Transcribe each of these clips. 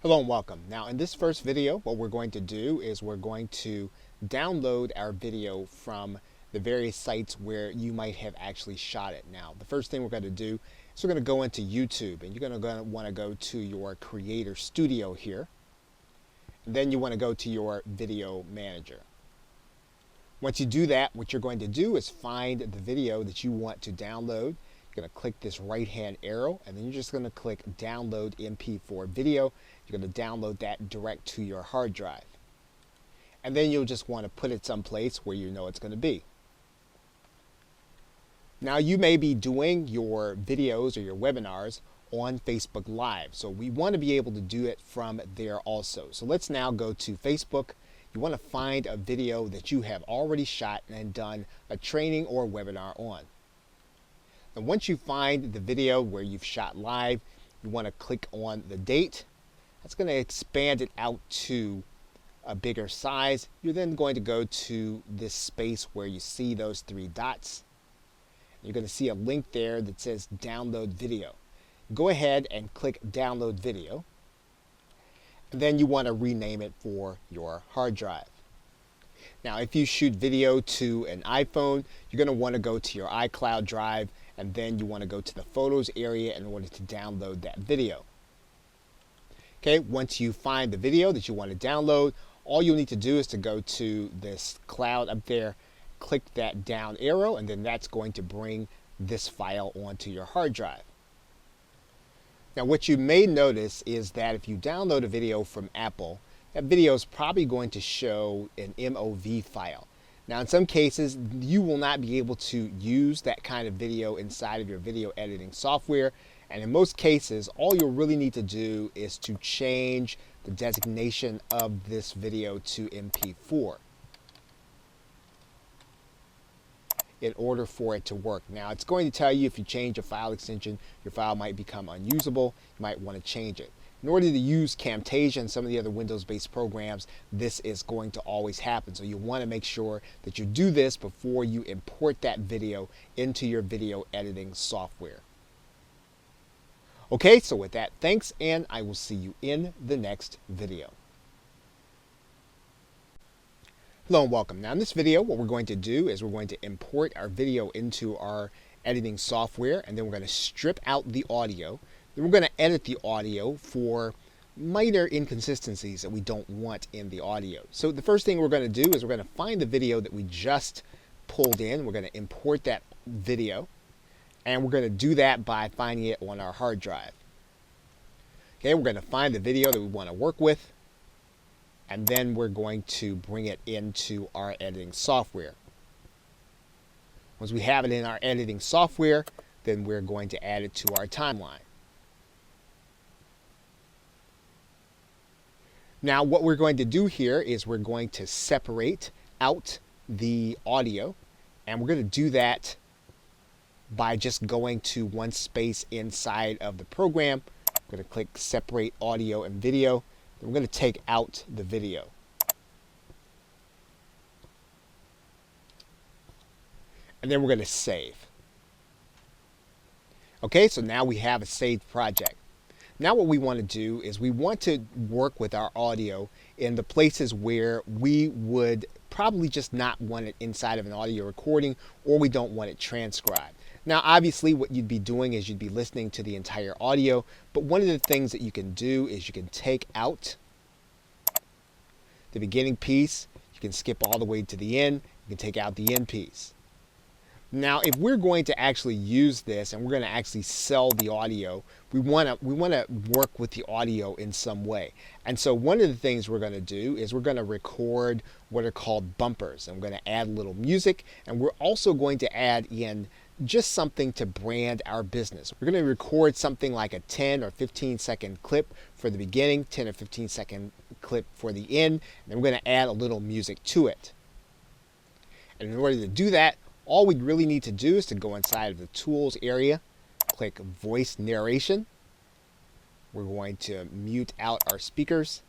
Hello and welcome. Now in this first video, what we're going to do is we're going to download our video from the various sites where you might have actually shot it. Now the first thing we're going to do is we're going to go into YouTube, and you're going to want to go to your Creator Studio here. And then you want to go to your Video Manager. Once you do that, what you're going to do is find the video that you want to download. You're going to click this right hand arrow, and then you're just going to click download MP4 video. You're going to download that direct to your hard drive. And then you'll just want to put it someplace where you know it's going to be. Now you may be doing your videos or your webinars on Facebook Live. So we want to be able to do it from there also. So let's now go to Facebook. You want to find a video that you have already shot and done a training or webinar on. And once you find the video where you've shot live, you want to click on the date. That's going to expand it out to a bigger size. You're then going to go to this space where you see those three dots. You're going to see a link there that says download video. Go ahead and click download video. And then you want to rename it for your hard drive. Now if you shoot video to an iPhone, you're going to want to go to your iCloud drive, and then you want to go to the photos area in order to download that video. Okay, once you find the video that you want to download, all you'll need to do is to go to this cloud up there, click that down arrow, and then that's going to bring this file onto your hard drive. Now what you may notice is that if you download a video from Apple, that video is probably going to show an MOV file. Now in some cases you will not be able to use that kind of video inside of your video editing software, and in most cases all you'll really need to do is to change the designation of this video to MP4 in order for it to work. Now it's going to tell you if you change a file extension, your file might become unusable. You might want to change it. In order to use Camtasia and some of the other Windows-based programs, this is going to always happen. So you want to make sure that you do this before you import that video into your video editing software. Okay, so with that, thanks, and I will see you in the next video. Hello and welcome. Now in this video, what we're going to do is we're going to import our video into our editing software, and then we're going to strip out the audio. Then we're going to edit the audio for minor inconsistencies that we don't want in the audio. So the first thing we're going to do is we're going to find the video that we just pulled in. We're going to import that video, and we're going to do that by finding it on our hard drive. Okay, we're going to find the video that we want to work with, and then we're going to bring it into our editing software. Once we have it in our editing software, then we're going to add it to our timeline. Now what we're going to do here is we're going to separate out the audio, and we're going to do that by just going to one space inside of the program. We're going to click separate audio and video. Then we're going to take out the video. And then we're going to save. Okay, so now we have a saved project. Now what we want to do is we want to work with our audio in the places where we would probably just not want it inside of an audio recording, or we don't want it transcribed. Now obviously what you'd be doing is you'd be listening to the entire audio, but one of the things that you can do is you can take out the beginning piece, you can skip all the way to the end, you can take out the end piece. Now if we're going to actually use this and we're going to actually sell the audio, we want to work with the audio in some way. And so one of the things we're going to do is we're going to record what are called bumpers, and we're going to add a little music, and we're also going to add in just something to brand our business. We're going to record something like a 10 or 15 second clip for the beginning, 10 or 15 second clip for the end, and then we're going to add a little music to it. And in order to do that, all we really need to do is to go inside of the tools area, click voice narration. We're going to mute out our speakers,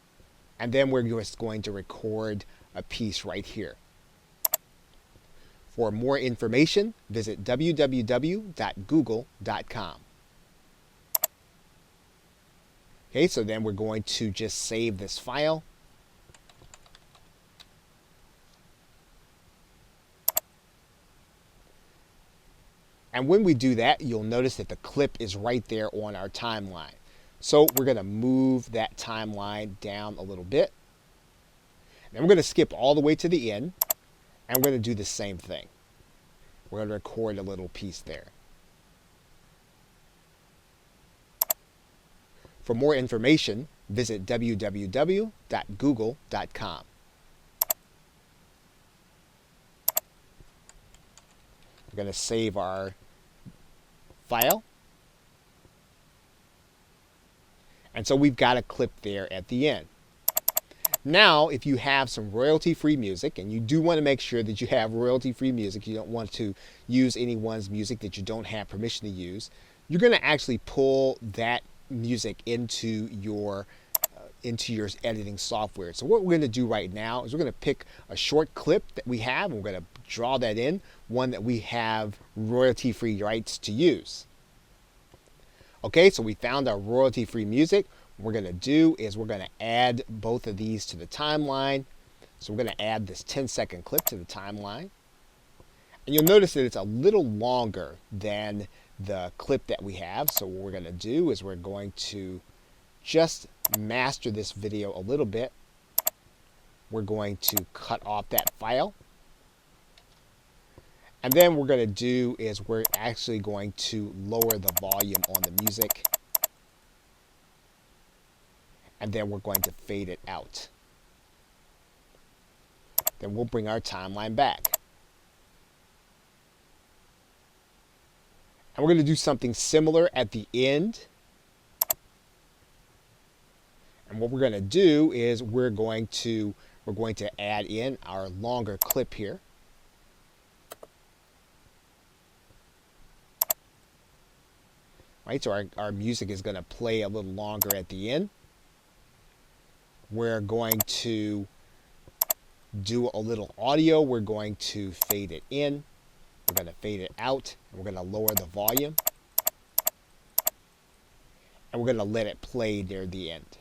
and then we're just going to record a piece right here. For more information, visit www.google.com. Okay, so then we're going to just save this file. And when we do that, you'll notice that the clip is right there on our timeline. So we're going to move that timeline down a little bit. Then we're going to skip all the way to the end, and we're going to do the same thing. We're going to record a little piece there. For more information, visit www.google.com. We're going to save our file. And so we've got a clip there at the end. Now, if you have some royalty-free music, and you do want to make sure that you have royalty-free music, you don't want to use anyone's music that you don't have permission to use, you're going to actually pull that music into your editing software. So what we're going to do right now is we're going to pick a short clip that we have, and we're going to draw that in, one that we have royalty-free rights to use. Okay, so we found our royalty-free music. What we're going to do is we're going to add both of these to the timeline. So we're going to add this 10-second clip to the timeline. And you'll notice that it's a little longer than the clip that we have. So what we're going to do is we're going to just master this video a little bit. We're going to cut off that file. And then what we're going to do is we're actually going to lower the volume on the music. And then we're going to fade it out. Then we'll bring our timeline back. And we're going to do something similar at the end. And what we're going to do is we're going to add in our longer clip here. Right, so our music is going to play a little longer at the end. We're going to do a little audio. We're going to fade it in. We're going to fade it out. And we're going to lower the volume. And we're going to let it play near the end.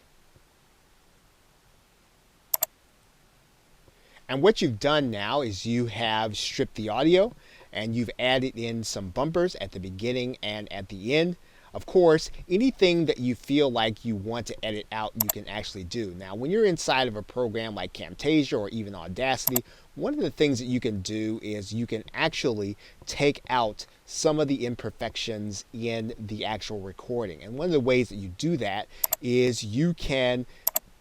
And what you've done now is you have stripped the audio and you've added in some bumpers at the beginning and at the end. Of course, anything that you feel like you want to edit out, you can actually do. Now, when you're inside of a program like Camtasia or even Audacity, one of the things that you can do is you can actually take out some of the imperfections in the actual recording. And one of the ways that you do that is you can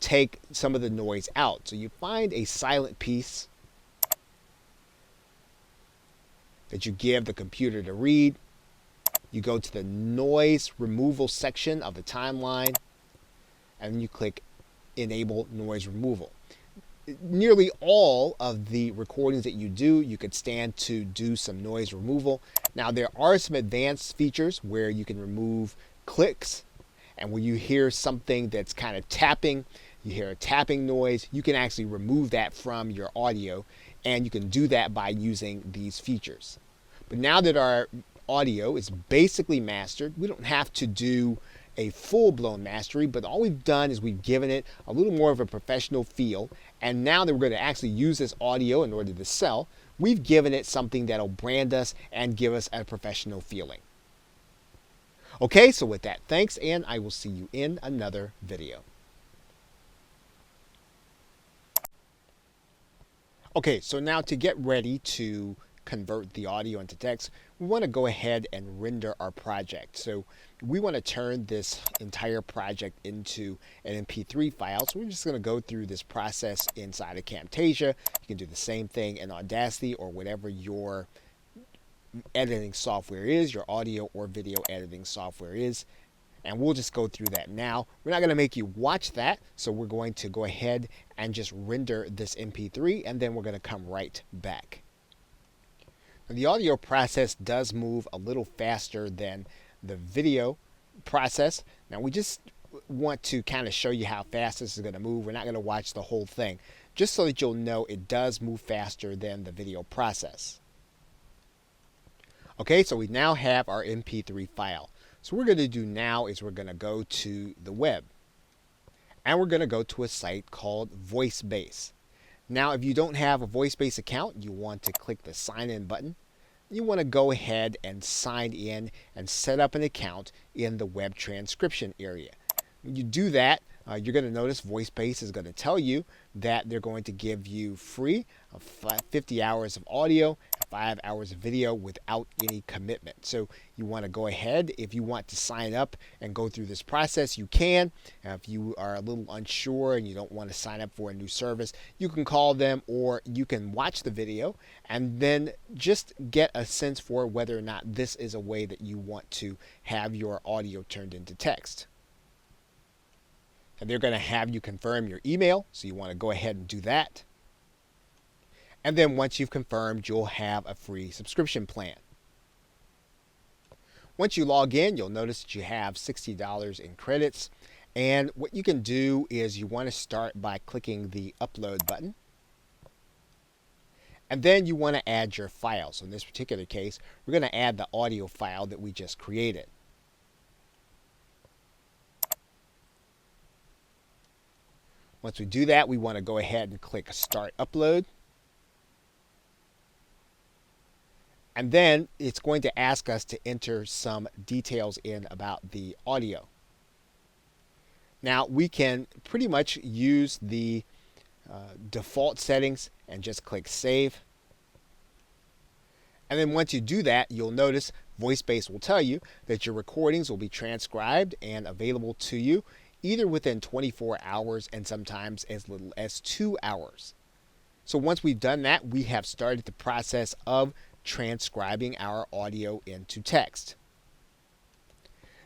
take some of the noise out. So you find a silent piece that you give the computer to read. You go to the noise removal section of the timeline, and then you click Enable Noise Removal. Nearly all of the recordings that you do, you could stand to do some noise removal. Now, there are some advanced features where you can remove clicks, and when you hear something that's kind of tapping, you hear a tapping noise, you can actually remove that from your audio, and you can do that by using these features. But now that our audio is basically mastered, we don't have to do a full-blown mastery, but all we've done is we've given it a little more of a professional feel, and now that we're going to actually use this audio in order to sell, we've given it something that'll brand us and give us a professional feeling. Okay, so with that, thanks, and I will see you in another video. Okay, so now to get ready to convert the audio into text, we want to go ahead and render our project. So we want to turn this entire project into an MP3 file. So we're just going to go through this process inside of Camtasia. You can do the same thing in Audacity or whatever your editing software is, your audio or video editing software is. And we'll just go through that now. We're not going to make you watch that, so we're going to go ahead and just render this MP3, and then we're going to come right back. Now, the audio process does move a little faster than the video process. Now, we just want to kind of show you how fast this is going to move. We're not going to watch the whole thing, just so that you'll know it does move faster than the video process. Okay, so we now have our MP3 file. So what we're going to do now is we're going to go to the web. and we're going to go to a site called VoiceBase. Now, if you don't have a VoiceBase account, you want to click the sign in button. You want to go ahead and sign in and set up an account in the web transcription area. When you do that, you're going to notice VoiceBase is going to tell you that they're going to give you free 50 hours of audio, 5 hours of video without any commitment. So you want to go ahead. If you want to sign up and go through this process, you can. If you are a little unsure and you don't want to sign up for a new service, you can call them, or you can watch the video and then just get a sense for whether or not this is a way that you want to have your audio turned into text. And they're going to have you confirm your email, so you want to go ahead and do that. And then once you've confirmed, you'll have a free subscription plan. Once you log in, you'll notice that you have $60 in credits. And what you can do is you want to start by clicking the upload button. And then you want to add your file. So in this particular case, we're going to add the audio file that we just created. Once we do that, we want to go ahead and click Start Upload. And then it's going to ask us to enter some details in about the audio. Now, we can pretty much use the default settings and just click Save. And then once you do that, you'll notice VoiceBase will tell you that your recordings will be transcribed and available to you either within 24 hours and sometimes as little as 2 hours. So once we've done that, we have started the process of transcribing our audio into text.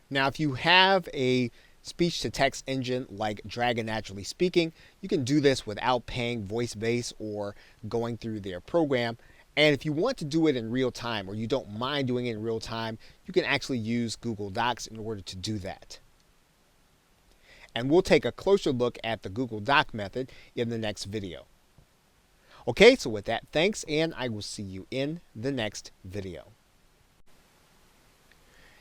Now, if you have a speech-to-text engine like Dragon Naturally Speaking, you can do this without paying VoiceBase or going through their program. And if you want to do it in real time, or you don't mind doing it in real time, you can actually use Google Docs in order to do that. And we'll take a closer look at the Google Doc method in the next video. Okay, so with that, thanks, and I will see you in the next video.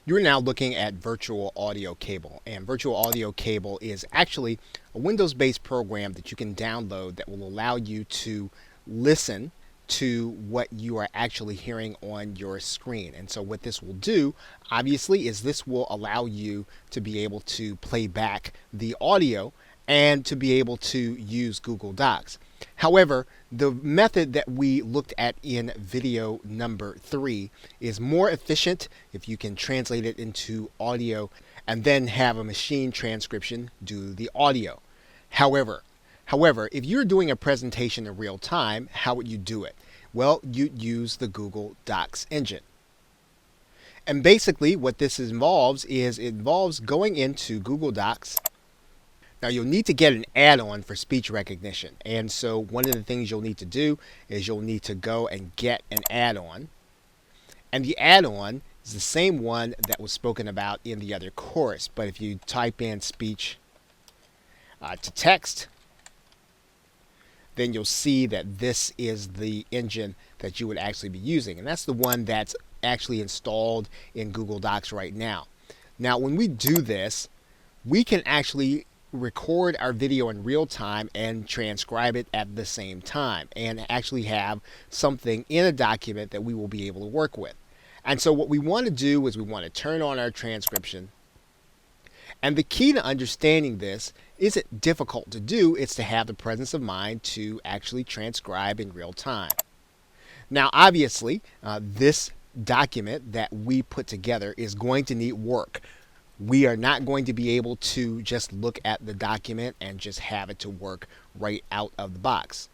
You're now looking at Virtual Audio Cable, and Virtual Audio Cable is actually a Windows-based program that you can download that will allow you to listen to what you are actually hearing on your screen. And so what this will do, obviously, is this will allow you to be able to play back the audio and to be able to use Google Docs. However, the method that we looked at in video number 3 is more efficient if you can translate it into audio and then have a machine transcription do the audio. However, if you're doing a presentation in real time, how would you do it? Well, you'd use the Google Docs engine. And basically what this involves is it involves going into Google Docs. Now, you'll need to get an add-on for speech recognition. And so one of the things you'll need to do is you'll need to go and get an add-on. And the add-on is the same one that was spoken about in the other course. But if you type in speech to text, then you'll see that this is the engine that you would actually be using. And that's the one that's actually installed in Google Docs right now. Now, when we do this, we can actually record our video in real time and transcribe it at the same time and actually have something in a document that we will be able to work with. And so what we want to do is we want to turn on our transcription. And the key to understanding this isn't difficult to do. It's to have the presence of mind to actually transcribe in real time. Now, obviously, this document that we put together is going to need work. We are not going to be able to just look at the document and just have it to work right out of the box.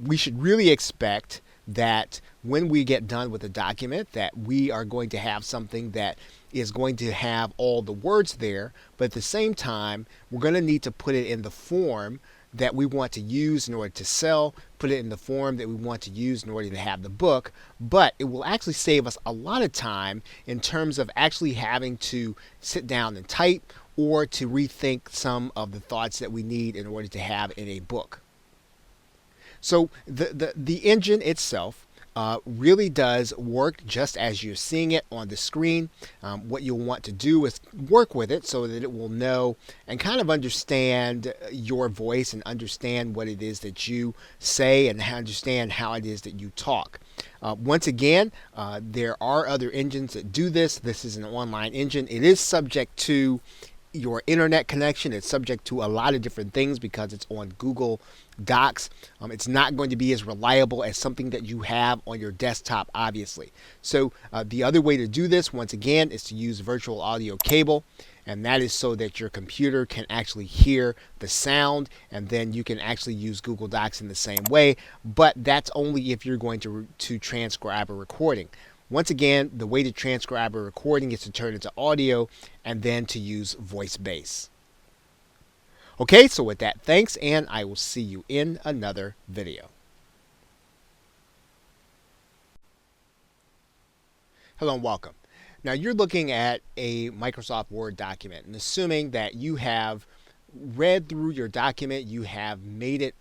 We should really expect that when we get done with the document that we are going to have something that is going to have all the words there, but at the same time we're going to need to put it in the form that we want to use in order to sell, put it in the form that we want to use in order to have the book, but it will actually save us a lot of time in terms of actually having to sit down and type or to rethink some of the thoughts that we need in order to have in a book. So the engine itself really does work just as you're seeing it on the screen. What you'll want to do is work with it so that it will know and kind of understand your voice and understand what it is that you say and understand how it is that you talk. Once again, there are other engines that do this. This is an online engine. It is subject to your internet connection. It's subject to a lot of different things because it's on Google Docs. It's not going to be as reliable as something that you have on your desktop, obviously. So the other way to do this, once again, is to use virtual audio cable, and that is so that your computer can actually hear the sound, and then you can actually use Google Docs in the same way, but that's only if you're going to transcribe a recording. Once again, the way to transcribe a recording is to turn it to audio and then to use voice base. Okay, so with that, thanks, and I will see you in another video. Hello and welcome. Now you're looking at a Microsoft Word document, and assuming that you have read through your document, you have made it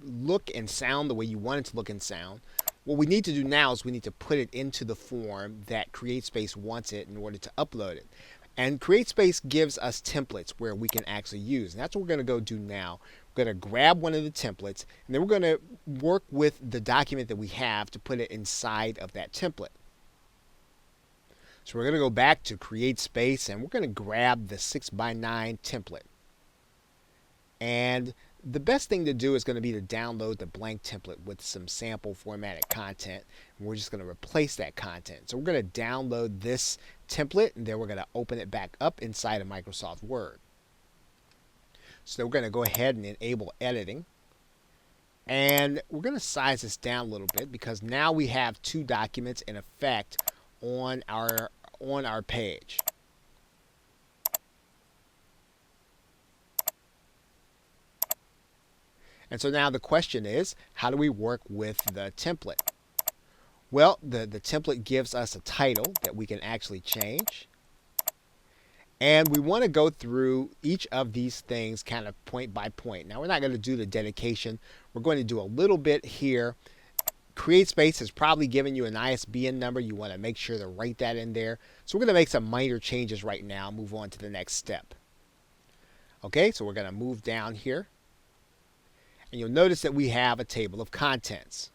look and sound the way you want it to look and sound. What we need to do now is we need to put it into the form that CreateSpace wants it in order to upload it. And CreateSpace gives us templates where we can actually use. And that's what we're going to go do now. We're going to grab one of the templates, and then we're going to work with the document that we have to put it inside of that template. So we're going to go back to CreateSpace, and we're going to grab the 6x9 template. And the best thing to do is going to be to download the blank template with some sample formatted content. And we're just going to replace that content. So we're going to download this template, and then we're going to open it back up inside of Microsoft Word. So we're going to go ahead and enable editing. And we're going to size this down a little bit because now we have two documents in effect on our page. And so now the question is, how do we work with the template? Well, the template gives us a title that we can actually change. And we want to go through each of these things kind of point by point. Now, we're not going to do the dedication. We're going to do a little bit here. CreateSpace has probably given you an ISBN number. You want to make sure to write that in there. So we're going to make some minor changes right now, move on to the next step. Okay, so we're going to move down here. And you'll notice that we have a table of contents.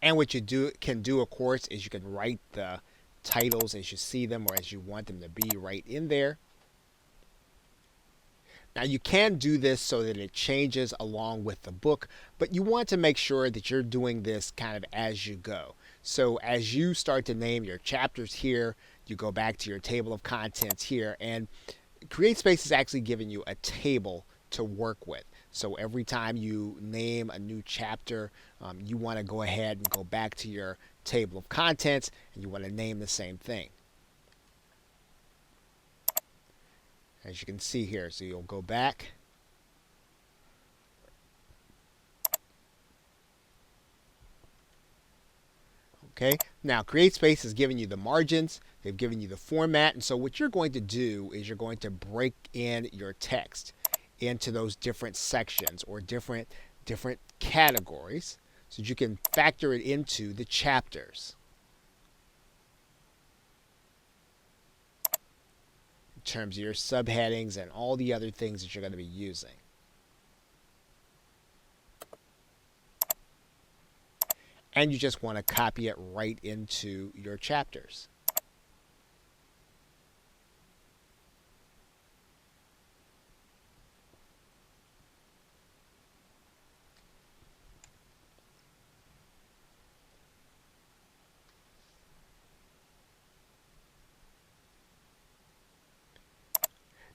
And what you can do, of course, is you can write the titles as you see them or as you want them to be right in there. Now you can do this so that it changes along with the book, but you want to make sure that you're doing this kind of as you go. So as you start to name your chapters here, you go back to your table of contents here, and CreateSpace is actually giving you a table to work with. So every time you name a new chapter, you want to go ahead and go back to your table of contents, and you want to name the same thing. As you can see here, so you'll go back. Okay, now CreateSpace has given you the margins, they've given you the format, and so what you're going to do is you're going to break in your text into those different sections or different categories so that you can factor it into the chapters. In terms of your subheadings and all the other things that you're going to be using. And you just want to copy it right into your chapters.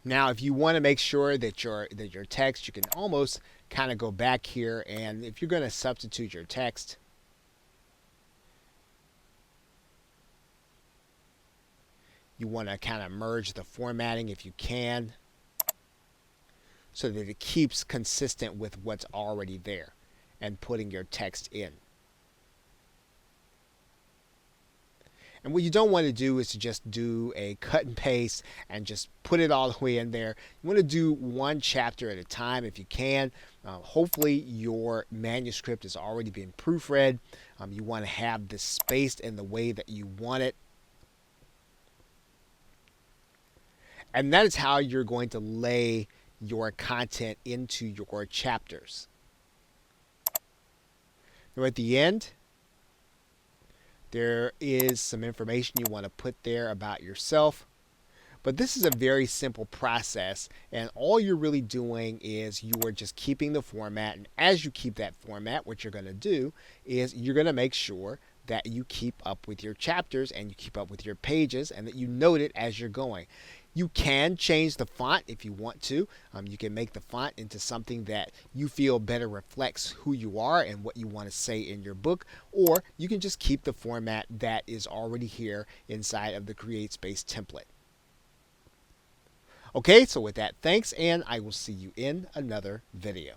Now, if you want to make sure that your text, you can almost kind of go back here, and if you're going to substitute your text, you want to kind of merge the formatting if you can, so that it keeps consistent with what's already there and putting your text in. And what you don't want to do is to just do a cut and paste and just put it all the way in there. You want to do one chapter at a time if you can. Hopefully your manuscript is already being proofread. You want to have this spaced in the way that you want it. And that is how you're going to lay your content into your chapters. Now at the end, there is some information you want to put there about yourself. But this is a very simple process, and all you're really doing is you are just keeping the format. And as you keep that format, what you're going to do is you're going to make sure that you keep up with your chapters and you keep up with your pages and that you note it as you're going. You can change the font if you want to. You can make the font into something that you feel better reflects who you are and what you want to say in your book, or you can just keep the format that is already here inside of the CreateSpace template. Okay, so with that, thanks, and I will see you in another video.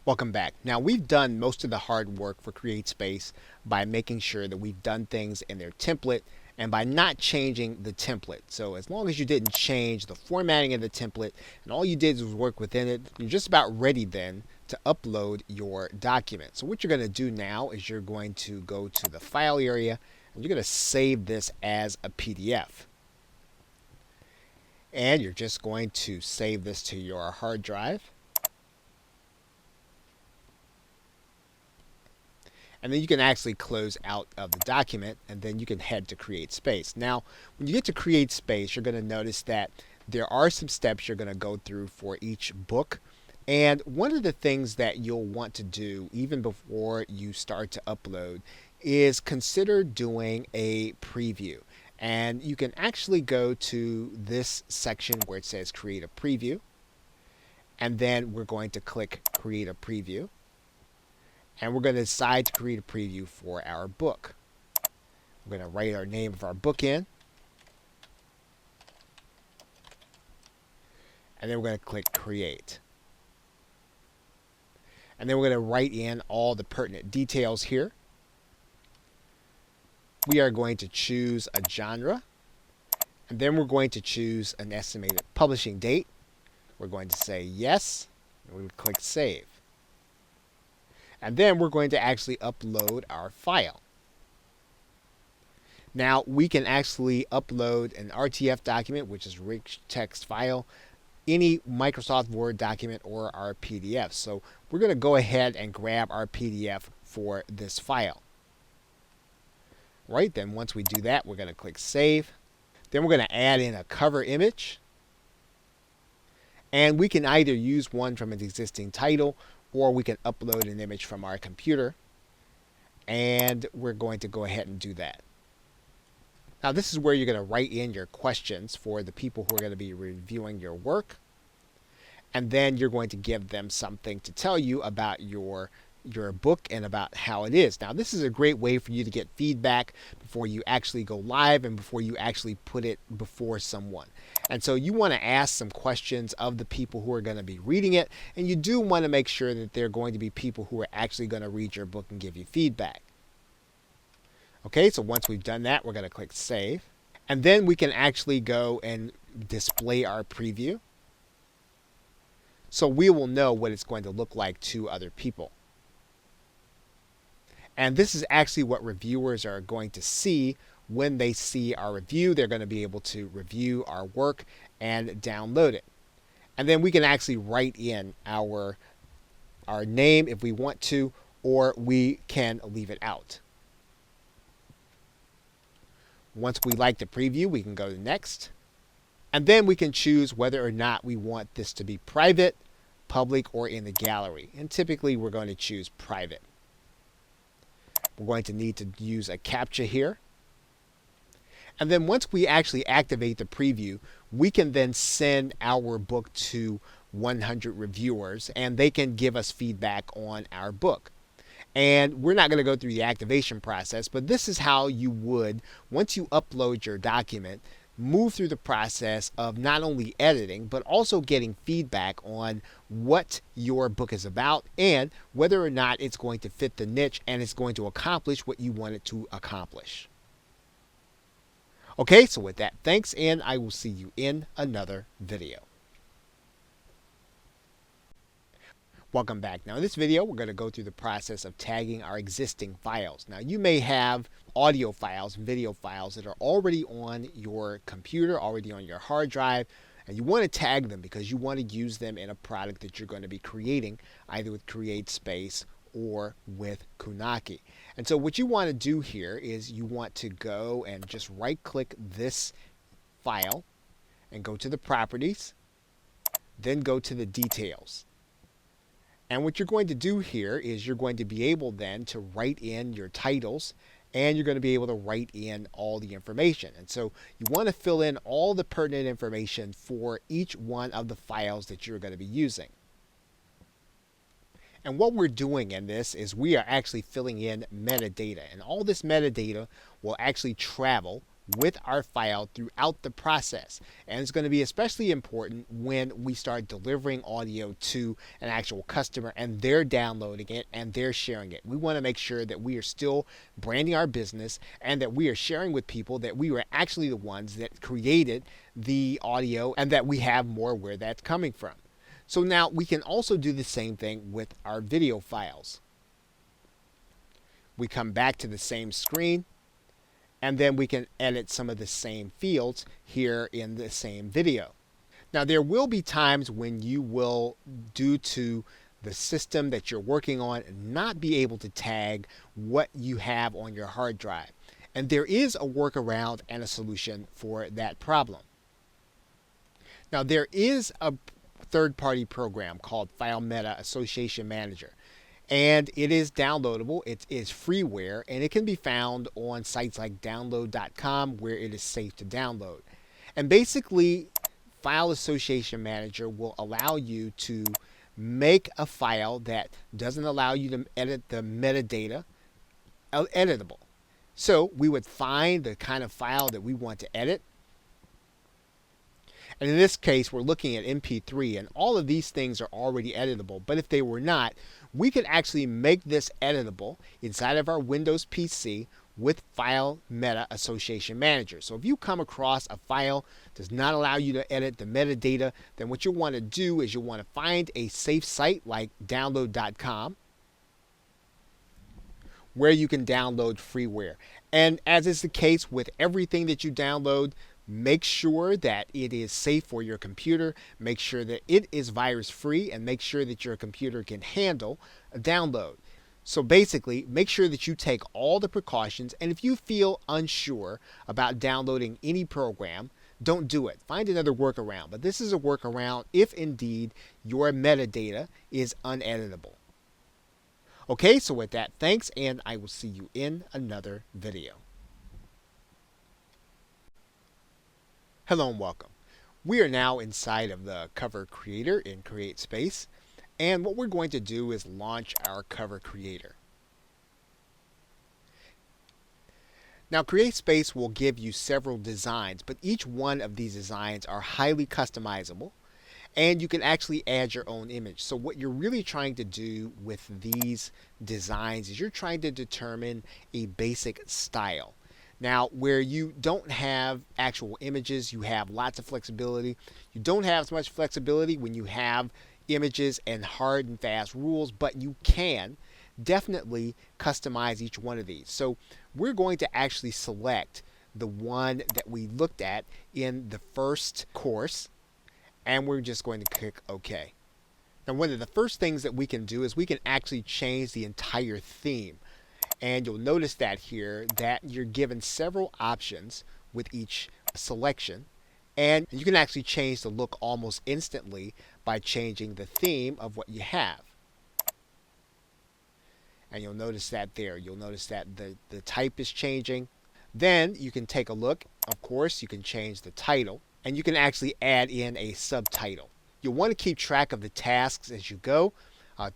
Welcome back. Now, we've done most of the hard work for CreateSpace by making sure that we've done things in their template and by not changing the template. So as long as you didn't change the formatting of the template and all you did was work within it, you're just about ready then to upload your document. So what you're going to do now is you're going to go to the file area and you're going to save this as a PDF. And you're just going to save this to your hard drive. And then you can actually close out of the document, and then you can head to CreateSpace. Now, when you get to CreateSpace, you're going to notice that there are some steps you're going to go through for each book. And one of the things that you'll want to do, even before you start to upload, is consider doing a preview. And you can actually go to this section where it says Create a Preview. And then we're going to click Create a Preview. And we're going to decide to create a preview for our book. We're going to write our name of our book in. And then we're going to click Create. And then we're going to write in all the pertinent details here. We are going to choose a genre. And then we're going to choose an estimated publishing date. We're going to say yes. And we're going to click Save. And then we're going to actually upload our file. Now, we can actually upload an RTF document, which is rich text file, any Microsoft Word document, or our PDF. So we're going to go ahead and grab our PDF for this file. Right, then once we do that, we're going to click Save. Then we're going to add in a cover image. And we can either use one from an existing title, or we can upload an image from our computer. And we're going to go ahead and do that. Now, this is where you're going to write in your questions for the people who are going to be reviewing your work. And then you're going to give them something to tell you about your book and about how it is. Now, this is a great way for you to get feedback before you actually go live and before you actually put it before someone. And so you want to ask some questions of the people who are going to be reading it, and you do want to make sure that they're going to be people who are actually going to read your book and give you feedback. Okay, so once we've done that, we're going to click Save. And then we can actually go and display our preview. So we will know what it's going to look like to other people. And this is actually what reviewers are going to see when they see our review. They're going to be able to review our work and download it. And then we can actually write in our name if we want to, or we can leave it out. Once we like the preview, we can go to Next. And then we can choose whether or not we want this to be private, public, or in the gallery. And typically we're going to choose private. We're going to need to use a CAPTCHA here. And then once we actually activate the preview, we can then send our book to 100 reviewers, and they can give us feedback on our book. And we're not going to go through the activation process, but this is how you would, once you upload your document, move through the process of not only editing, but also getting feedback on what your book is about and whether or not it's going to fit the niche and it's going to accomplish what you want it to accomplish. Okay, so with that, thanks, and I will see you in another video. Welcome back. Now in this video, we're going to go through the process of tagging our existing files. Now you may have audio files, video files that are already on your computer, already on your hard drive, and you want to tag them because you want to use them in a product that you're going to be creating, either with CreateSpace or with Kunaki. And so what you want to do here is you want to go and just right click this file and go to the properties, then go to the details. And what you're going to do here is you're going to be able then to write in your titles, and you're going to be able to write in all the information. And so you want to fill in all the pertinent information for each one of the files that you're going to be using. And what we're doing in this is we are actually filling in metadata, and all this metadata will actually travel with our file throughout the process. And it's going to be especially important when we start delivering audio to an actual customer and they're downloading it and they're sharing it. We want to make sure that we are still branding our business and that we are sharing with people that we were actually the ones that created the audio and that we have more where that's coming from. So now we can also do the same thing with our video files. We come back to the same screen, and then we can edit some of the same fields here in the same video. Now there will be times when you will, due to the system that you're working on, not be able to tag what you have on your hard drive. And there is a workaround and a solution for that problem. Now there is a third-party program called File Meta Association Manager. And it is downloadable. It is freeware, and it can be found on sites like download.com where it is safe to download. And basically, File Association Manager will allow you to make a file that doesn't allow you to edit the metadata editable. So we would find the kind of file that we want to edit. And in this case, we're looking at MP3, and all of these things are already editable. But if they were not, we could actually make this editable inside of our Windows PC with File Meta Association Manager. So if you come across a file that does not allow you to edit the metadata, then what you'll want to do is you'll want to find a safe site like download.com where you can download freeware. And as is the case with everything that you download, make sure that it is safe for your computer, make sure that it is virus free, and make sure that your computer can handle a download. So basically, make sure that you take all the precautions, and if you feel unsure about downloading any program, don't do it. Find another workaround. But this is a workaround if indeed your metadata is uneditable. Okay, so with that, thanks, and I will see you in another video. Hello and welcome. We are now inside of the cover creator in CreateSpace, and what we're going to do is launch our cover creator. Now CreateSpace will give you several designs, but each one of these designs are highly customizable, and you can actually add your own image. So what you're really trying to do with these designs is you're trying to determine a basic style. Now, where you don't have actual images, you have lots of flexibility. You don't have as much flexibility when you have images and hard and fast rules, but you can definitely customize each one of these. So we're going to actually select the one that we looked at in the first course, and we're just going to click OK. Now, one of the first things that we can do is we can actually change the entire theme. And you'll notice that here that you're given several options with each selection, and you can actually change the look almost instantly by changing the theme of what you have. And you'll notice that there. You'll notice that the type is changing. Then you can take a look. Of course, you can change the title, and you can actually add in a subtitle. You'll want to keep track of the tasks as you go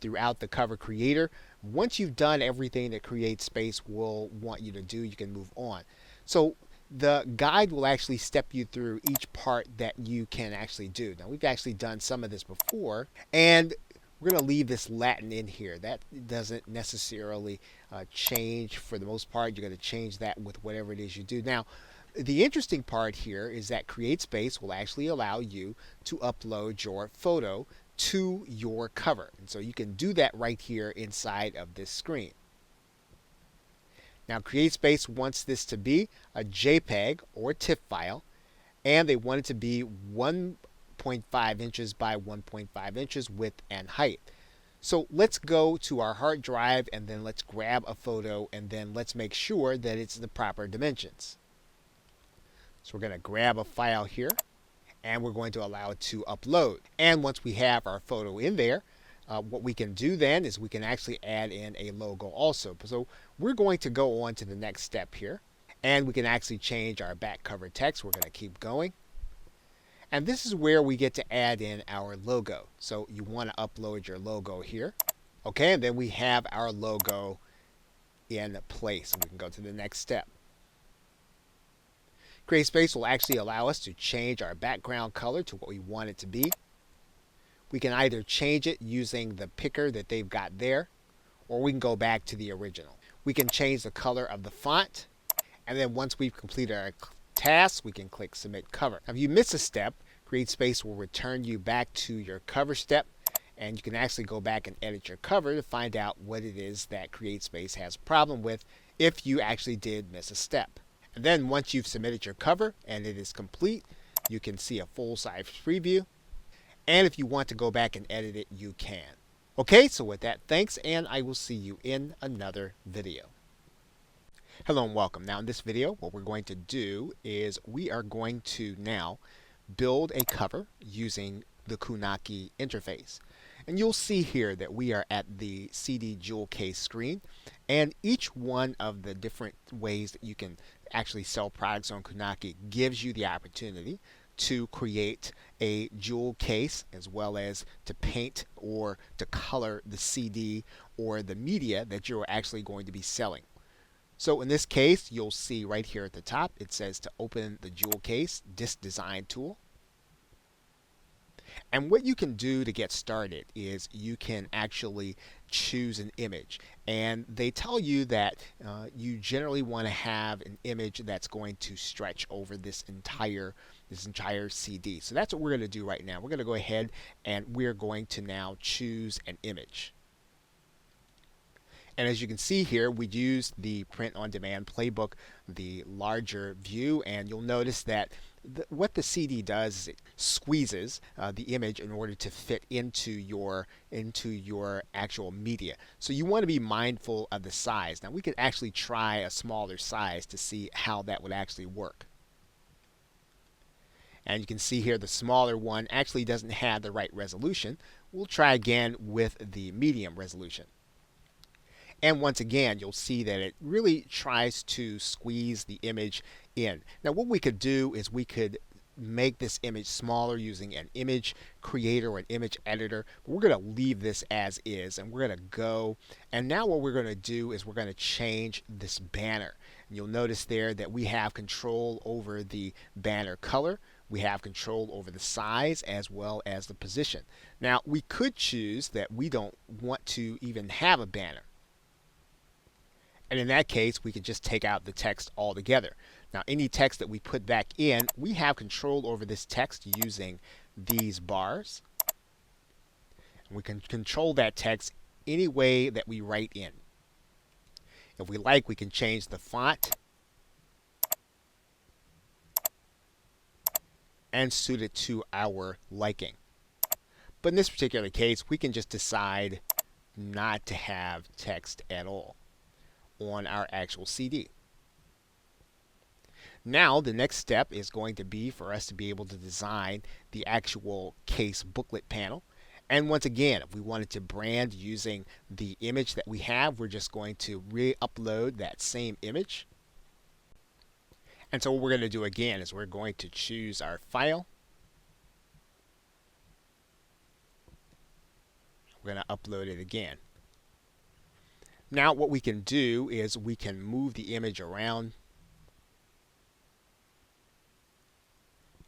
throughout the cover creator. Once you've done everything that CreateSpace will want you to do, you can move on. So the guide will actually step you through each part that you can actually do. Now, we've actually done some of this before, and we're going to leave this Latin in here. That doesn't necessarily change for the most part. You're going to change that with whatever it is you do. Now, the interesting part here is that Create Space will actually allow you to upload your photo to your cover. And so you can do that right here inside of this screen. Now, Create Space wants this to be a JPEG or TIFF file, and they want it to be 1.5 inches by 1.5 inches width and height. So let's go to our hard drive and then let's grab a photo and then let's make sure that it's the proper dimensions. So we're going to grab a file here and we're going to allow it to upload. And once we have our photo in there, what we can do then is we can actually add in a logo also. So we're going to go on to the next step here, and we can actually change our back cover text. We're going to keep going. And this is where we get to add in our logo. So you want to upload your logo here. Okay, and then we have our logo in place. We can go to the next step. Create Space will actually allow us to change our background color to what we want it to be. We can either change it using the picker that they've got there, or we can go back to the original. We can change the color of the font, and then once we've completed our task, we can click Submit Cover. Now, if you miss a step, Create Space will return you back to your cover step, and you can actually go back and edit your cover to find out what it is that Create Space has a problem with if you actually did miss a step. And then once you've submitted your cover and it is complete, you can see a full-size preview. And if you want to go back and edit it, you can. Okay, so with that, thanks, and I will see you in another video. Hello and welcome. Now in this video, what we're going to do is we are going to now build a cover using the Kunaki interface. And you'll see here that we are at the CD jewel case screen, and each one of the different ways that you can actually sell products on Kunaki gives you the opportunity to create a jewel case, as well as to paint or to color the CD or the media that you're actually going to be selling. So in this case, you'll see right here at the top, it says to open the jewel case, Disc Design tool. And what you can do to get started is you can actually choose an image. And they tell you that you generally want to have an image that's going to stretch over this entire CD. So that's what we're going to do right now. We're going to go ahead and we're going to now choose an image. And as you can see here, we use the print on demand playbook, the larger view, and you'll notice that what the CD does is it squeezes the image in order to fit into your actual media. So you want to be mindful of the size. Now we could actually try a smaller size to see how that would actually work. And you can see here the smaller one actually doesn't have the right resolution. We'll try again with the medium resolution. And once again, you'll see that it really tries to squeeze the image in. Now, what we could do is we could make this image smaller using an image creator or an image editor. But we're going to leave this as is, and we're going to go. And now what we're going to do is we're going to change this banner. And you'll notice there that we have control over the banner color. We have control over the size as well as the position. Now, we could choose that we don't want to even have a banner. And in that case, we could just take out the text altogether. Now, any text that we put back in, we have control over this text using these bars. And we can control that text any way that we write in. If we like, we can change the font and suit it to our liking. But in this particular case, we can just decide not to have text at all on our actual CD. Now the next step is going to be for us to be able to design the actual case booklet panel. And once again, if we wanted to brand using the image that we have, we're just going to re-upload that same image. And so what we're going to do again is we're going to choose our file. We're going to upload it again. Now what we can do is we can move the image around.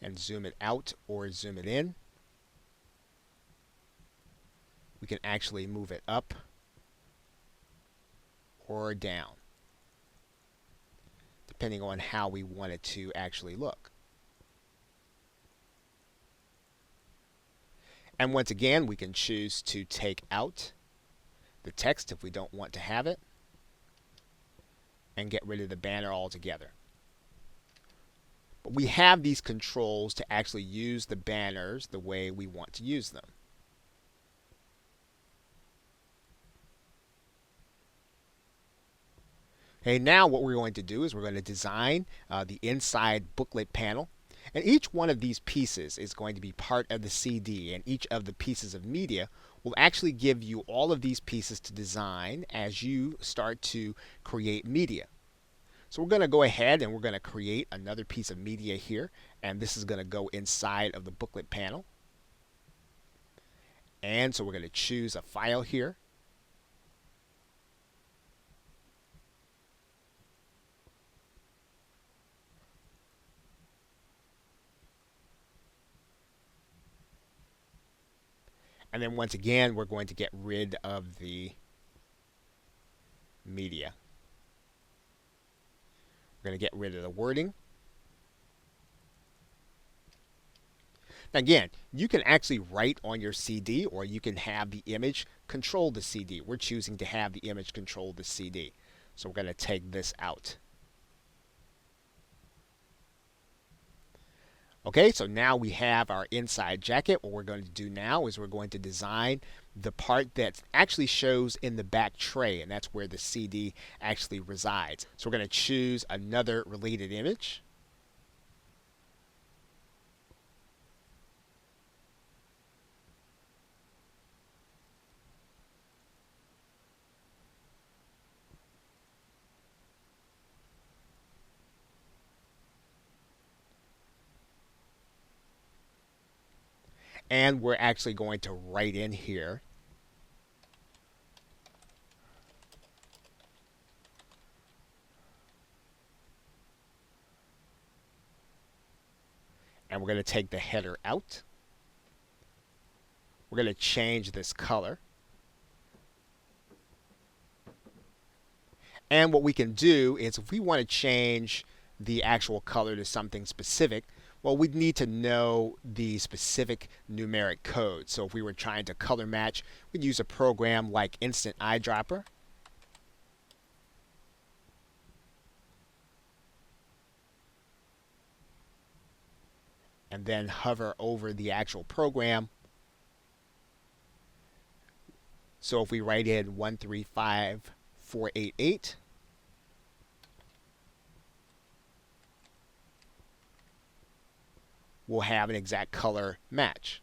and zoom it out or zoom it in. We can actually move it up or down, depending on how we want it to actually look. And once again, we can choose to take out the text if we don't want to have it, and get rid of the banner altogether. But we have these controls to actually use the banners the way we want to use them. Okay, now what we're going to do is we're going to design the inside booklet panel. And each one of these pieces is going to be part of the CD, and each of the pieces of media will actually give you all of these pieces to design as you start to create media. So we're going to go ahead and we're going to create another piece of media here, and this is going to go inside of the booklet panel. And so we're going to choose a file here. And then once again, we're going to get rid of the media. We're going to get rid of the wording. Now again, you can actually write on your CD, or you can have the image control the CD. We're choosing to have the image control the CD. So we're going to take this out. Okay, so now we have our inside jacket. What we're going to do now is we're going to design the part that actually shows in the back tray, and that's where the CD actually resides. So we're going to choose another related image. And we're actually going to write in here and we're going to take the header out. We're going to change this color. And what we can do is if we want to change the actual color to something specific, well, we'd need to know the specific numeric code. So if we were trying to color match, we'd use a program like Instant Eyedropper. And then hover over the actual program. So if we write in 135488, we'll have an exact color match.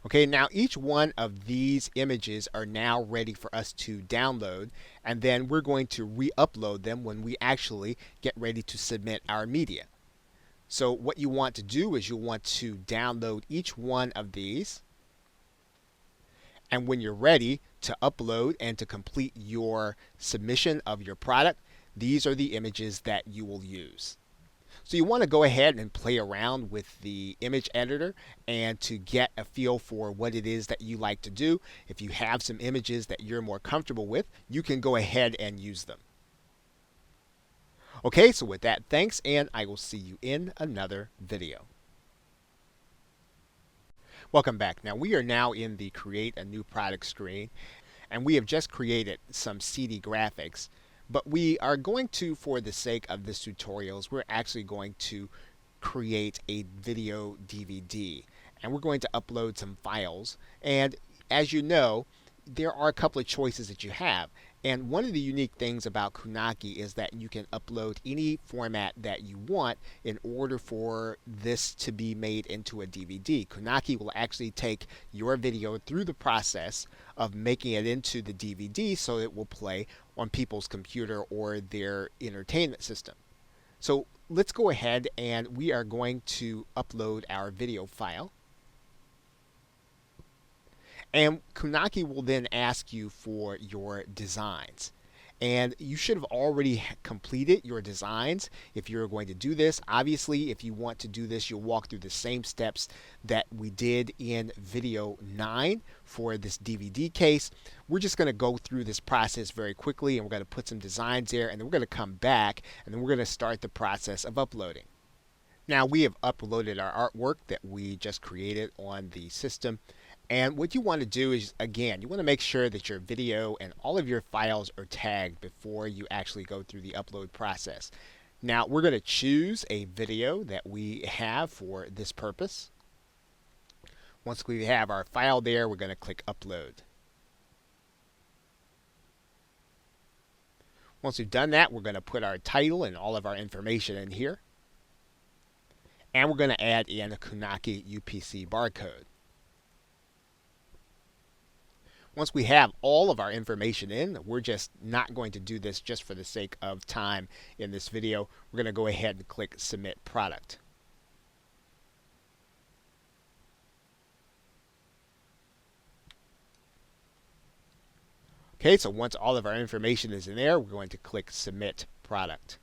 Okay, now each one of these images are now ready for us to download, and then we're going to re-upload them when we actually get ready to submit our media. So what you want to do is you'll want to download each one of these, and when you're ready to upload and to complete your submission of your product, these are the images that you will use. So you want to go ahead and play around with the image editor and to get a feel for what it is that you like to do. If you have some images that you're more comfortable with, you can go ahead and use them. Okay, so with that, thanks, and I will see you in another video. Welcome back. Now we are now in the Create a New Product screen, and we have just created some CD graphics, but we are going to, for the sake of this tutorials, we're actually going to create a video DVD, and we're going to upload some files. And as you know, there are a couple of choices that you have. And one of the unique things about Kunaki is that you can upload any format that you want in order for this to be made into a DVD. Kunaki will actually take your video through the process of making it into the DVD so it will play on people's computer or their entertainment system. So let's go ahead and we are going to upload our video file. And Kunaki will then ask you for your designs. And you should have already completed your designs if you're going to do this. Obviously, if you want to do this, you'll walk through the same steps that we did in video 9 for this DVD case. We're just going to go through this process very quickly, and we're going to put some designs there, and then we're going to come back, and then we're going to start the process of uploading. Now we have uploaded our artwork that we just created on the system. And what you want to do is, again, you want to make sure that your video and all of your files are tagged before you actually go through the upload process. Now we're going to choose a video that we have for this purpose. Once we have our file there, we're going to click upload. Once we've done that, we're going to put our title and all of our information in here. And we're going to add in a Kunaki UPC barcode. Once we have all of our information in, we're just not going to do this just for the sake of time in this video. We're going to go ahead and click Submit Product. Okay, so once all of our information is in there, we're going to click Submit Product.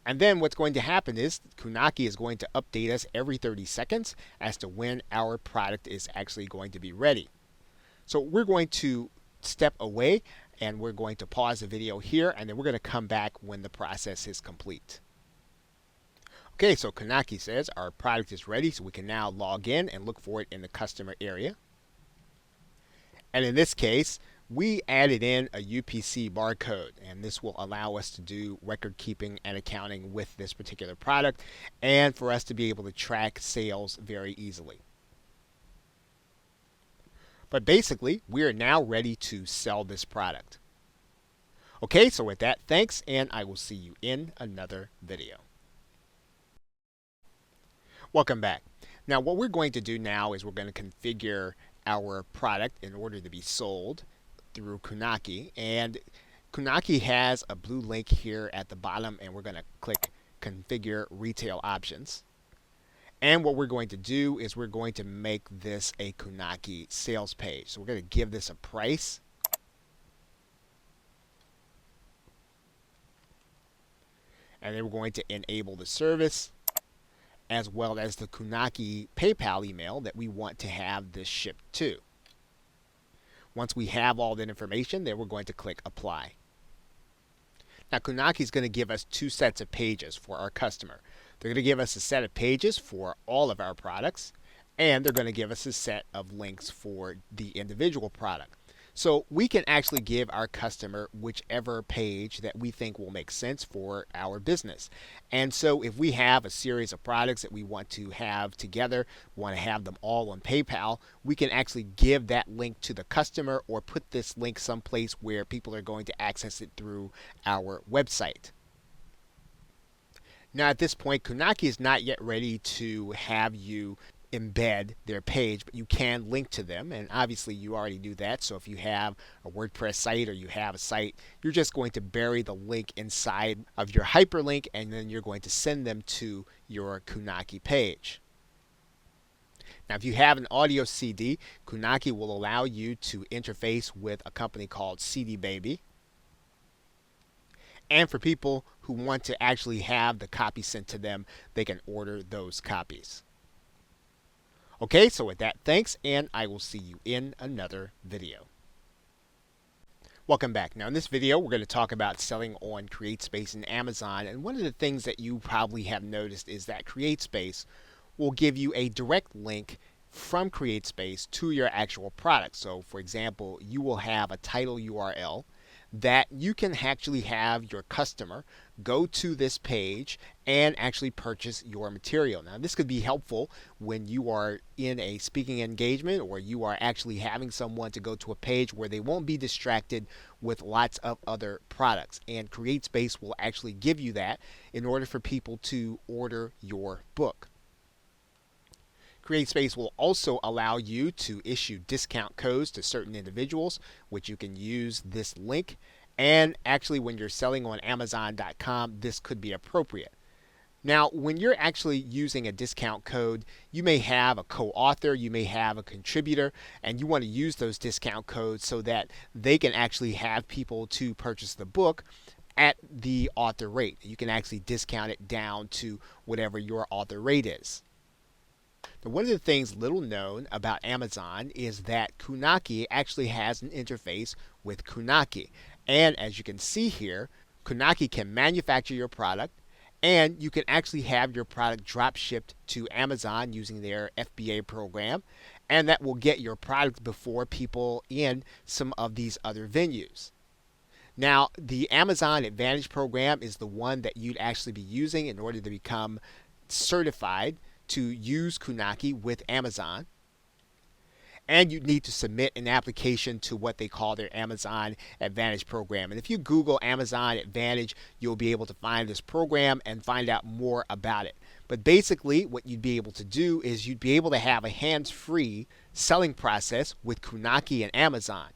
And then what's going to happen is Kunaki is going to update us every 30 seconds as to when our product is actually going to be ready. So we're going to step away and we're going to pause the video here, and then we're going to come back when the process is complete. Okay, so Kunaki says our product is ready, so we can now log in and look for it in the customer area. And in this case, we added in a UPC barcode, and this will allow us to do record keeping and accounting with this particular product, and for us to be able to track sales very easily. But basically, we are now ready to sell this product. Okay, so with that, thanks, and I will see you in another video. Welcome back. Now what we're going to do now is we're going to configure our product in order to be sold through Kunaki, and Kunaki has a blue link here at the bottom, and we're going to click Configure Retail Options. And what we're going to do is we're going to make this a Kunaki sales page. So we're going to give this a price. And then we're going to enable the service, as well as the Kunaki PayPal email that we want to have this shipped to. Once we have all that information, then we're going to click Apply. Now Kunaki is going to give us two sets of pages for our customer. They're going to give us a set of pages for all of our products, and they're going to give us a set of links for the individual product. So we can actually give our customer whichever page that we think will make sense for our business. And so if we have a series of products that we want to have together, want to have them all on PayPal, we can actually give that link to the customer or put this link someplace where people are going to access it through our website. Now at this point, Kunaki is not yet ready to have you embed their page, but you can link to them, and obviously you already do that. So if you have a WordPress site or you have a site, you're just going to bury the link inside of your hyperlink, and then you're going to send them to your Kunaki page. Now if you have an audio CD, Kunaki will allow you to interface with a company called CD Baby. And for people who want to actually have the copy sent to them, they can order those copies. Okay, so with that, thanks, and I will see you in another video. Welcome back. Now in this video, we're going to talk about selling on CreateSpace and Amazon, and one of the things that you probably have noticed is that CreateSpace will give you a direct link from CreateSpace to your actual product. So for example, you will have a title URL that you can actually have your customer go to this page and actually purchase your material. Now this could be helpful when you are in a speaking engagement, or you are actually having someone to go to a page where they won't be distracted with lots of other products, and CreateSpace will actually give you that in order for people to order your book. CreateSpace will also allow you to issue discount codes to certain individuals, which you can use this link. And actually when you're selling on Amazon.com, this could be appropriate. Now, when you're actually using a discount code, you may have a co-author, you may have a contributor, and you want to use those discount codes so that they can actually have people to purchase the book at the author rate. You can actually discount it down to whatever your author rate is. Now, one of the things little known about Amazon is that Kunaki actually has an interface with Kunaki. And as you can see here, Kunaki can manufacture your product, and you can actually have your product drop shipped to Amazon using their FBA program, and that will get your product before people in some of these other venues. Now, the Amazon Advantage program is the one that you'd actually be using in order to become certified to use Kunaki with Amazon. And you need to submit an application to what they call their Amazon Advantage program. And if you Google Amazon Advantage, you'll be able to find this program and find out more about it. But basically, what you'd be able to do is you'd be able to have a hands-free selling process with Kunaki and Amazon.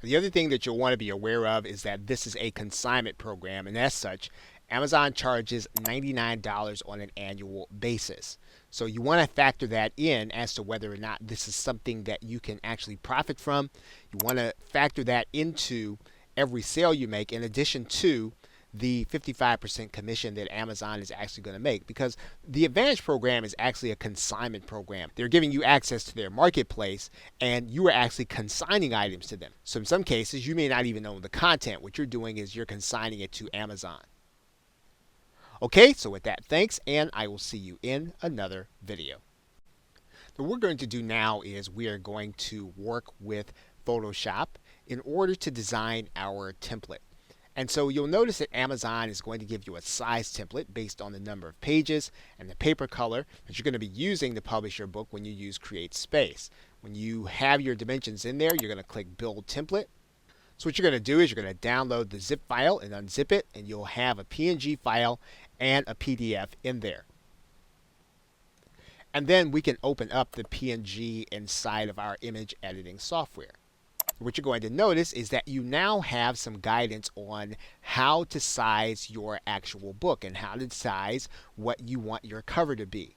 The other thing that you'll want to be aware of is that this is a consignment program, and as such, Amazon charges $99 on an annual basis. So you want to factor that in as to whether or not this is something that you can actually profit from. You want to factor that into every sale you make, in addition to the 55% commission that Amazon is actually going to make, because the Advantage program is actually a consignment program. They're giving you access to their marketplace, and you are actually consigning items to them. So in some cases, you may not even own the content. What you're doing is you're consigning it to Amazon. Okay, so with that, thanks, and I will see you in another video. What we're going to do now is we are going to work with Photoshop in order to design our template. And so you'll notice that Amazon is going to give you a size template based on the number of pages and the paper color that you're going to be using to publish your book when you use Create Space. When you have your dimensions in there, you're going to click Build Template. So what you're going to do is you're going to download the zip file and unzip it, and you'll have a PNG file and a PDF in there. And then we can open up the PNG inside of our image editing software. What you're going to notice is that you now have some guidance on how to size your actual book and how to size what you want your cover to be.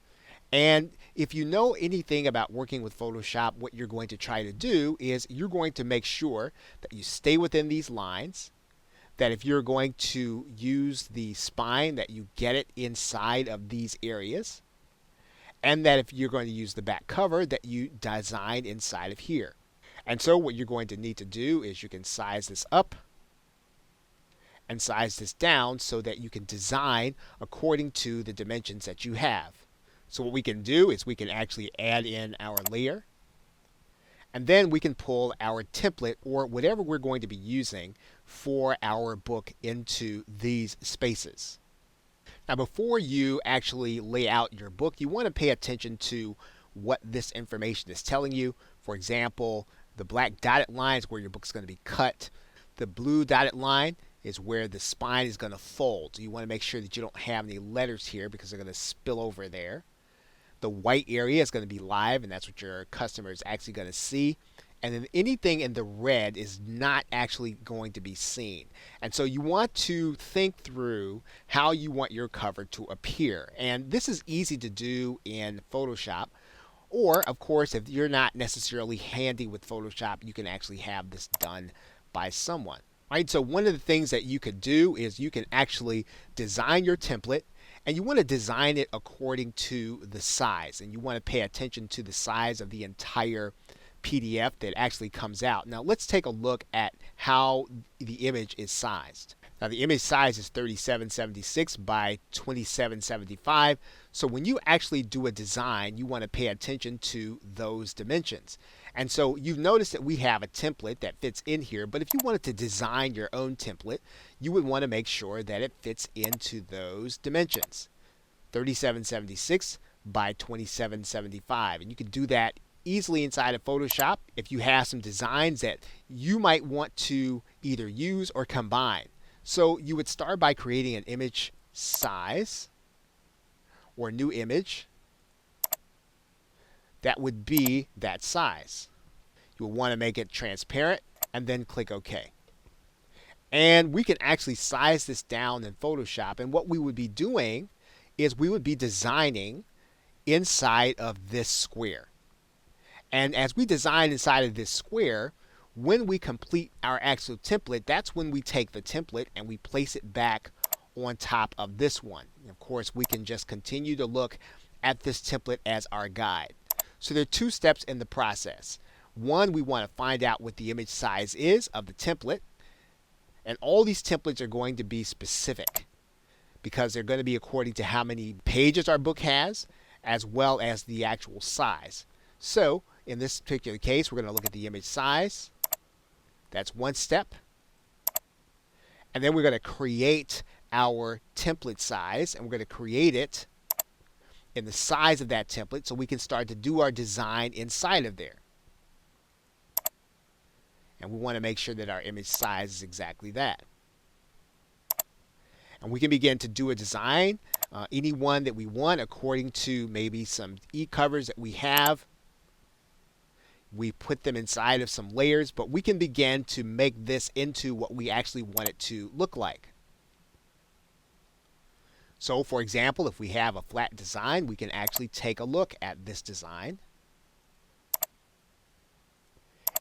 And if you know anything about working with Photoshop, what you're going to try to do is you're going to make sure that you stay within these lines, that if you're going to use the spine, that you get it inside of these areas, and that if you're going to use the back cover, that you design inside of here. And so what you're going to need to do is you can size this up and size this down so that you can design according to the dimensions that you have. So what we can do is we can actually add in our layer, and then we can pull our template or whatever we're going to be using for our book into these spaces. Now, before you actually lay out your book, you want to pay attention to what this information is telling you. For example, the black dotted line is where your book's going to be cut. The blue dotted line is where the spine is going to fold. So you want to make sure that you don't have any letters here because they're going to spill over there. The white area is going to be live, and that's what your customer is actually going to see. And then anything in the red is not actually going to be seen. And so you want to think through how you want your cover to appear. And this is easy to do in Photoshop. Or, of course, if you're not necessarily handy with Photoshop, you can actually have this done by someone. Right? So one of the things that you could do is you can actually design your template, and you want to design it according to the size. And you want to pay attention to the size of the entire PDF that actually comes out. Now let's take a look at how the image is sized. Now the image size is 3776 by 2775. So when you actually do a design, you want to pay attention to those dimensions. And so you've noticed that we have a template that fits in here, but if you wanted to design your own template, you would want to make sure that it fits into those dimensions. 3776 by 2775. And you can do that easily inside of Photoshop if you have some designs that you might want to either use or combine. So you would start by creating an image size or a new image that would be that size. You will want to make it transparent and then click OK. And we can actually size this down in Photoshop. And what we would be doing is we would be designing inside of this square. And as we design inside of this square, when we complete our actual template, that's when we take the template and we place it back on top of this one. And of course, we can just continue to look at this template as our guide. So there are two steps in the process. One, we want to find out what the image size is of the template. And all these templates are going to be specific because they're going to be according to how many pages our book has, as well as the actual size. So in this particular case, we're going to look at the image size. That's one step. And then we're going to create our template size, and we're going to create it in the size of that template so we can start to do our design inside of there. And we want to make sure that our image size is exactly that. And we can begin to do a design, any one that we want according to maybe some e-covers that we have. We put them inside of some layers, but we can begin to make this into what we actually want it to look like. So for example, if we have a flat design, we can actually take a look at this design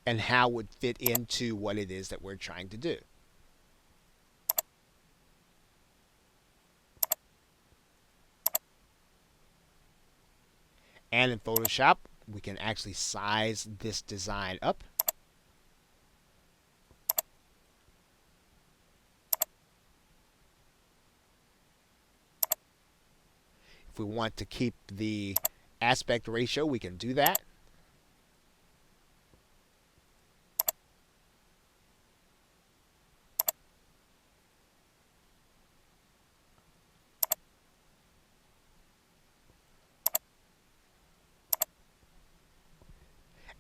and how it would fit into what it is that we're trying to do. And in Photoshop, we can actually size this design up. If we want to keep the aspect ratio, we can do that.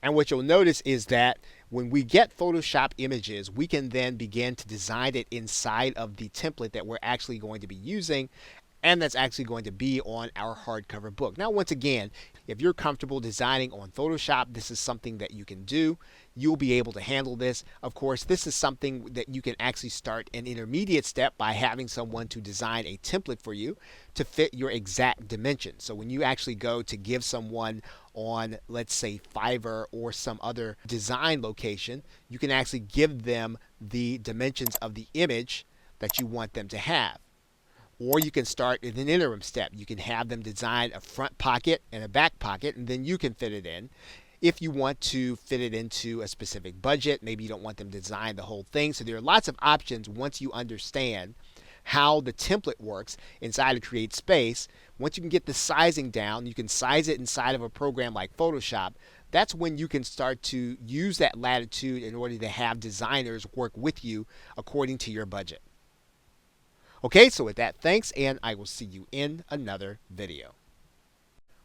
And what you'll notice is that when we get Photoshop images, we can then begin to design it inside of the template that we're actually going to be using, and that's actually going to be on our hardcover book. Now, once again, if you're comfortable designing on Photoshop, this is something that you can do. You'll be able to handle this. Of course, this is something that you can actually start an intermediate step by having someone to design a template for you to fit your exact dimensions. So when you actually go to give someone on, let's say, Fiverr or some other design location, you can actually give them the dimensions of the image that you want them to have. Or you can start in an interim step. You can have them design a front pocket and a back pocket, and then you can fit it in. If you want to fit it into a specific budget, maybe you don't want them to design the whole thing. So there are lots of options once you understand how the template works inside of Create Space. Once you can get the sizing down, you can size it inside of a program like Photoshop. That's when you can start to use that latitude in order to have designers work with you according to your budget. Okay, so with that, thanks, and I will see you in another video.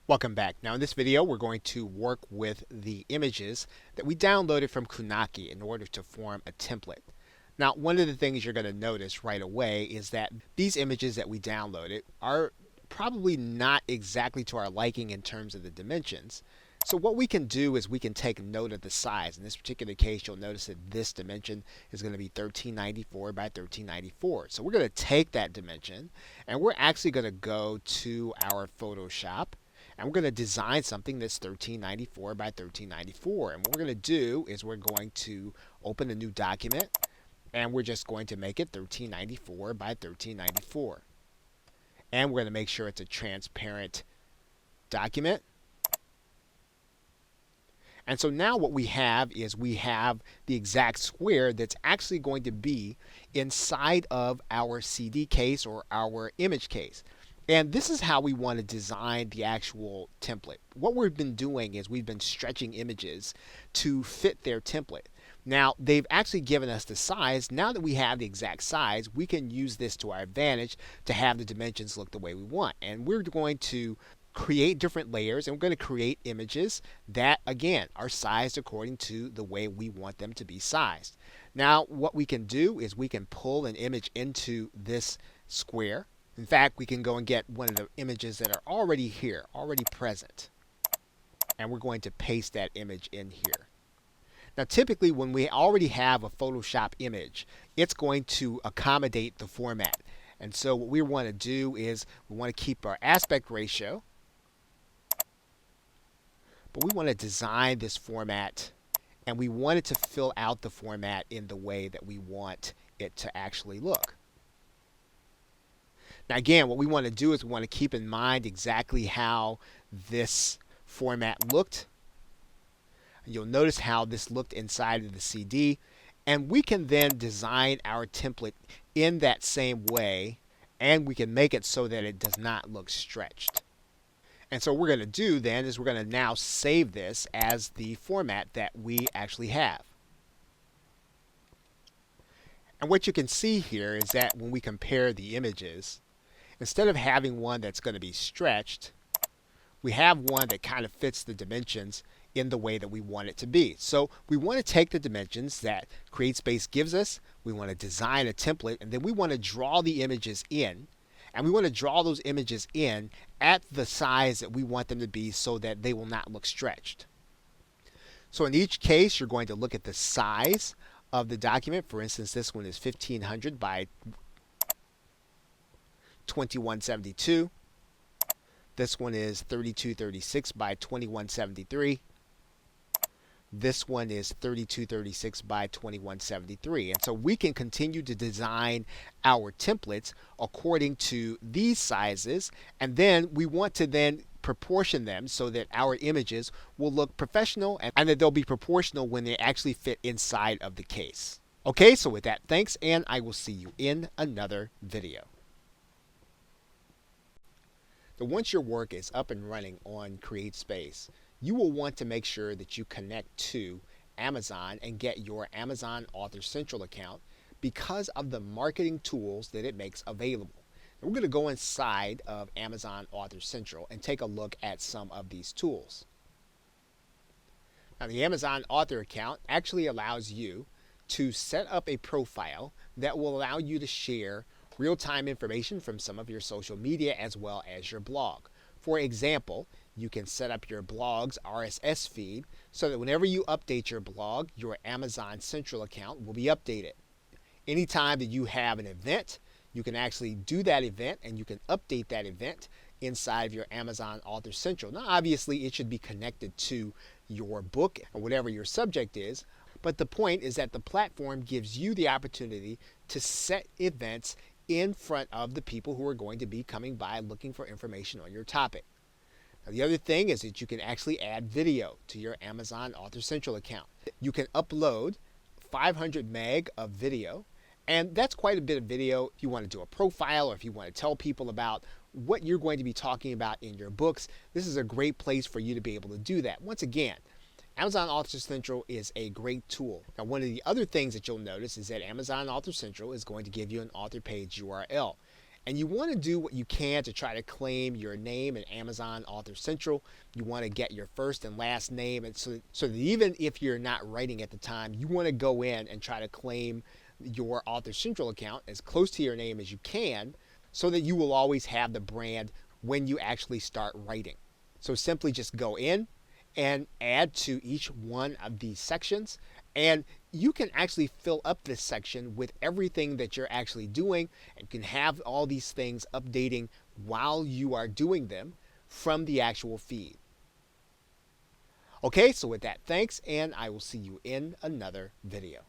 Welcome back. Now in this video, we're going to work with the images that we downloaded from Kunaki in order to form a template. Now, one of the things you're going to notice right away is that these images that we downloaded are probably not exactly to our liking in terms of the dimensions. So what we can do is we can take note of the size. In this particular case, you'll notice that this dimension is going to be 1394 by 1394. So we're going to take that dimension and we're actually going to go to our Photoshop and we're going to design something that's 1394 by 1394. And what we're going to do is we're going to open a new document and we're just going to make it 1394 by 1394. And we're going to make sure it's a transparent document. And so now what we have is we have the exact square that's actually going to be inside of our CD case or our image case. And this is how we want to design the actual template. What we've been doing is we've been stretching images to fit their template. Now, they've actually given us the size. Now that we have the exact size, we can use this to our advantage to have the dimensions look the way we want. And we're going to create different layers and we're going to create images that again are sized according to the way we want them to be sized. Now what we can do is we can pull an image into this square. In fact, we can go and get one of the images that are already here, already present, and we're going to paste that image in here. Now typically when we already have a Photoshop image, it's going to accommodate the format. And so what we want to do is we want to keep our aspect ratio, but we want to design this format and we want it to fill out the format in the way that we want it to actually look. Now again, what we want to do is we want to keep in mind exactly how this format looked. You'll notice how this looked inside of the CD, and we can then design our template in that same way, and we can make it so that it does not look stretched. And so what we're going to do then is we're going to now save this as the format that we actually have. And what you can see here is that when we compare the images, instead of having one that's going to be stretched, we have one that kind of fits the dimensions in the way that we want it to be. So we want to take the dimensions that CreateSpace gives us, we want to design a template, and then we want to draw the images in. And we want to draw those images in at the size that we want them to be so that they will not look stretched. So in each case, you're going to look at the size of the document. For instance, this one is 1500 by 2172. This one is 3236 by 2173. This one is 3236 by 2173. And so we can continue to design our templates according to these sizes, and then we want to then proportion them so that our images will look professional and that they'll be proportional when they actually fit inside of the case. Okay, so with that, thanks, and I will see you in another video. So once your work is up and running on CreateSpace, you will want to make sure that you connect to Amazon and get your Amazon Author Central account because of the marketing tools that it makes available. And we're going to go inside of Amazon Author Central and take a look at some of these tools. Now, the Amazon Author account actually allows you to set up a profile that will allow you to share real-time information from some of your social media as well as your blog. For example, you can set up your blog's RSS feed so that whenever you update your blog, your Amazon Central account will be updated. Anytime that you have an event, you can actually do that event and you can update that event inside of your Amazon Author Central. Now, obviously, it should be connected to your book or whatever your subject is, but the point is that the platform gives you the opportunity to set events in front of the people who are going to be coming by looking for information on your topic. Now, the other thing is that you can actually add video to your Amazon Author Central account. You can upload 500 meg of video, and that's quite a bit of video if you want to do a profile or if you want to tell people about what you're going to be talking about in your books. This is a great place for you to be able to do that. Once again, Amazon Author Central is a great tool. Now, one of the other things that you'll notice is that Amazon Author Central is going to give you an author page URL. And you want to do what you can to try to claim your name in Amazon Author Central. You want to get your first and last name, and so that even if you're not writing at the time, you want to go in and try to claim your Author Central account as close to your name as you can so that you will always have the brand when you actually start writing. So simply just go in and add to each one of these sections, and you can actually fill up this section with everything that you're actually doing, and you can have all these things updating while you are doing them from the actual feed. Okay, so with that, thanks, and I will see you in another video.